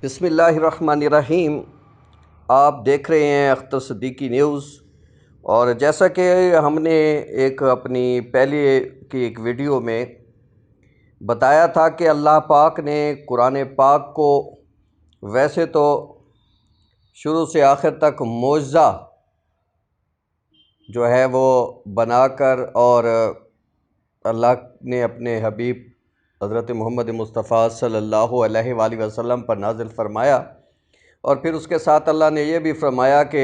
بسم اللہ الرحمن الرحیم۔ آپ دیکھ رہے ہیں اختر صدیقی نیوز، اور جیسا کہ ہم نے اپنی پہلے کی ایک ویڈیو میں بتایا تھا کہ اللہ پاک نے قرآن پاک کو ویسے تو شروع سے آخر تک معجزہ جو ہے وہ بنا کر، اور اللہ نے اپنے حبیب حضرت محمد مصطفیٰ صلی اللہ علیہ وآلہ وسلم پر نازل فرمایا، اور پھر اس کے ساتھ اللہ نے یہ بھی فرمایا کہ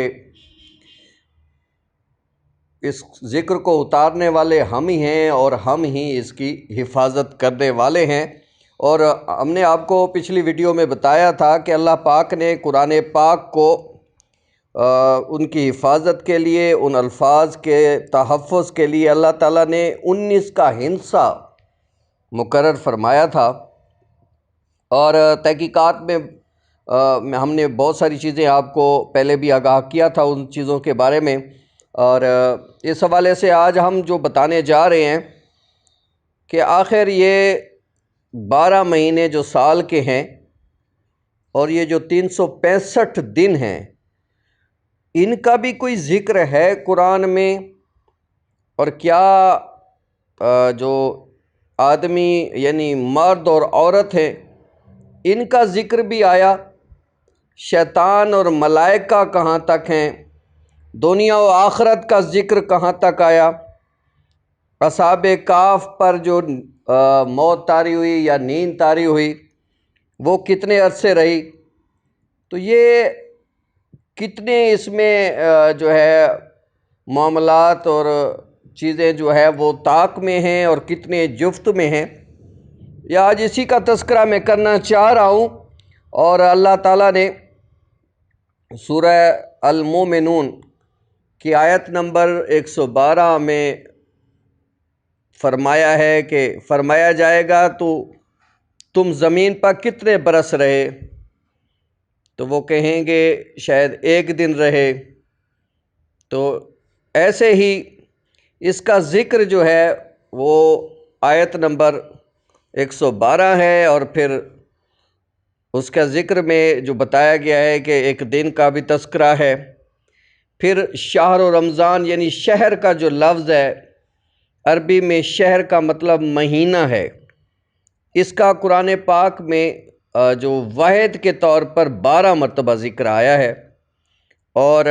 اس ذکر کو اتارنے والے ہم ہی ہیں اور ہم ہی اس کی حفاظت کرنے والے ہیں۔ اور ہم نے آپ کو پچھلی ویڈیو میں بتایا تھا کہ اللہ پاک نے قرآن پاک کو ان کی حفاظت کے لیے، ان الفاظ کے تحفظ کے لیے اللہ تعالیٰ نے 19 کا ہندسہ مقرر فرمایا تھا، اور تحقیقات میں ہم نے بہت ساری چیزیں آپ کو پہلے بھی آگاہ کیا تھا ان چیزوں کے بارے میں، اور اس حوالے سے آج ہم جو بتانے جا رہے ہیں کہ آخر یہ 12 مہینے جو سال کے ہیں اور یہ جو 365 دن ہیں، ان کا بھی کوئی ذکر ہے قرآن میں؟ اور کیا جو آدمی یعنی مرد اور عورت ہیں ان کا ذکر بھی آیا؟ شیطان اور ملائکہ کہاں تک ہیں؟ دنیا و آخرت کا ذکر کہاں تک آیا؟ اصحاب کہف پر جو موت طاری ہوئی یا نیند طاری ہوئی وہ کتنے عرصے رہی؟ تو یہ کتنے اس میں جو ہے معاملات اور چیزیں جو ہے وہ طاق میں ہیں اور کتنے جفت میں ہیں، یا آج اسی کا تذکرہ میں کرنا چاہ رہا ہوں۔ اور اللہ تعالیٰ نے سورہ المومنون کی آیت نمبر 112 میں فرمایا ہے کہ فرمایا جائے گا تو تم زمین پر کتنے برس رہے؟ تو وہ کہیں گے شاید ایک دن رہے۔ تو ایسے ہی اس کا ذکر جو ہے وہ آیت نمبر 112 ہے، اور پھر اس کا ذکر میں جو بتایا گیا ہے کہ ایک دن کا بھی تذکرہ ہے۔ پھر شہر و رمضان یعنی شہر کا جو لفظ ہے، عربی میں شہر کا مطلب مہینہ ہے، اس کا قرآن پاک میں جو واحد کے طور پر 12 مرتبہ ذکر آیا ہے۔ اور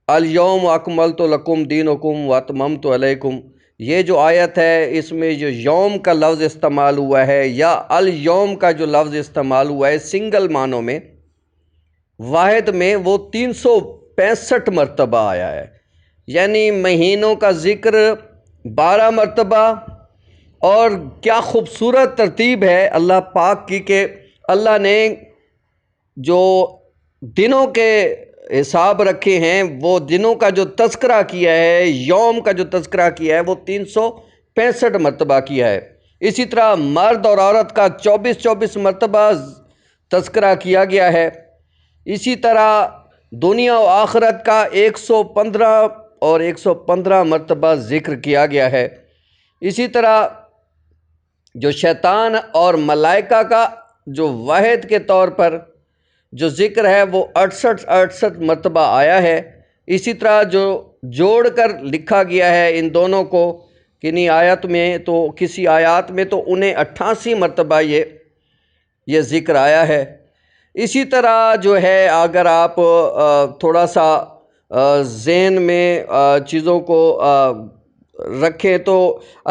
الیوم اکملت لکم دینکم واتممت علیکم، یہ جو آیت ہے اس میں جو یوم کا لفظ استعمال ہوا ہے یا الیوم کا جو لفظ استعمال ہوا ہے سنگل معنوں میں، واحد میں وہ 365 مرتبہ آیا ہے، یعنی مہینوں کا ذکر 12 مرتبہ۔ اور کیا خوبصورت ترتیب ہے اللہ پاک کی کہ اللہ نے جو دنوں کے حساب رکھے ہیں، وہ دنوں کا جو تذکرہ کیا ہے، یوم کا جو تذکرہ کیا ہے وہ 365 مرتبہ کیا ہے۔ اسی طرح مرد اور عورت کا 24 مرتبہ تذکرہ کیا گیا ہے۔ اسی طرح دنیا و آخرت کا 115 اور 115 مرتبہ ذکر کیا گیا ہے۔ اسی طرح جو شیطان اور ملائکہ کا جو واحد کے طور پر جو ذکر ہے وہ 68 مرتبہ آیا ہے۔ اسی طرح جو جوڑ کر لکھا گیا ہے ان دونوں کو کنی آیت میں، تو کسی آیات میں تو انہیں 88 مرتبہ یہ ذکر آیا ہے۔ اسی طرح جو ہے اگر آپ تھوڑا سا ذہن میں چیزوں کو رکھیں تو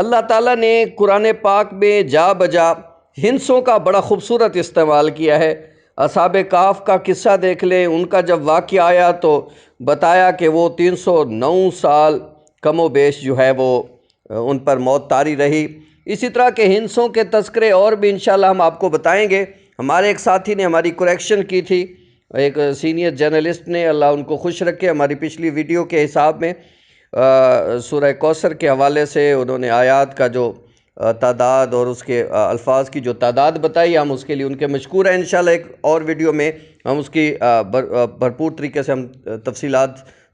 اللہ تعالیٰ نے قرآن پاک میں جا بجا ہندسوں کا بڑا خوبصورت استعمال کیا ہے۔ اصحاب کہف کا قصہ دیکھ لیں، ان کا جب واقعہ آیا تو بتایا کہ وہ 309 سال کم و بیش جو ہے وہ ان پر موت طاری رہی۔ اسی طرح کے ہندسوں کے تذکرے اور بھی انشاءاللہ ہم آپ کو بتائیں گے۔ ہمارے ایک ساتھی نے ہماری کریکشن کی تھی، ایک سینئر جرنلسٹ نے، اللہ ان کو خوش رکھے، ہماری پچھلی ویڈیو کے حساب میں سورہ کوثر کے حوالے سے انہوں نے آیات کا جو تعداد اور اس کے الفاظ کی جو تعداد بتائی، ہم اس کے لیے ان کے مشکور ہیں۔ انشاءاللہ ایک اور ویڈیو میں ہم اس کی بھرپور طریقے سے ہم تفصیلات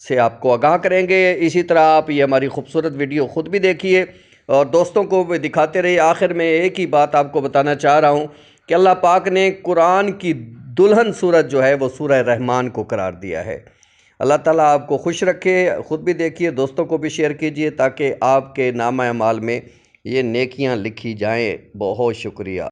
سے آپ کو آگاہ کریں گے۔ اسی طرح آپ یہ ہماری خوبصورت ویڈیو خود بھی دیکھیے اور دوستوں کو بھی دکھاتے رہیے۔ آخر میں ایک ہی بات آپ کو بتانا چاہ رہا ہوں کہ اللہ پاک نے قرآن کی دلہن سورت جو ہے وہ سورہ رحمان کو قرار دیا ہے۔ اللہ تعالیٰ آپ کو خوش رکھے، خود بھی دیکھیے، دوستوں کو بھی شیئر کیجئے تاکہ آپ کے نامہ اعمال میں یہ نیکیاں لکھی جائیں۔ بہت شکریہ۔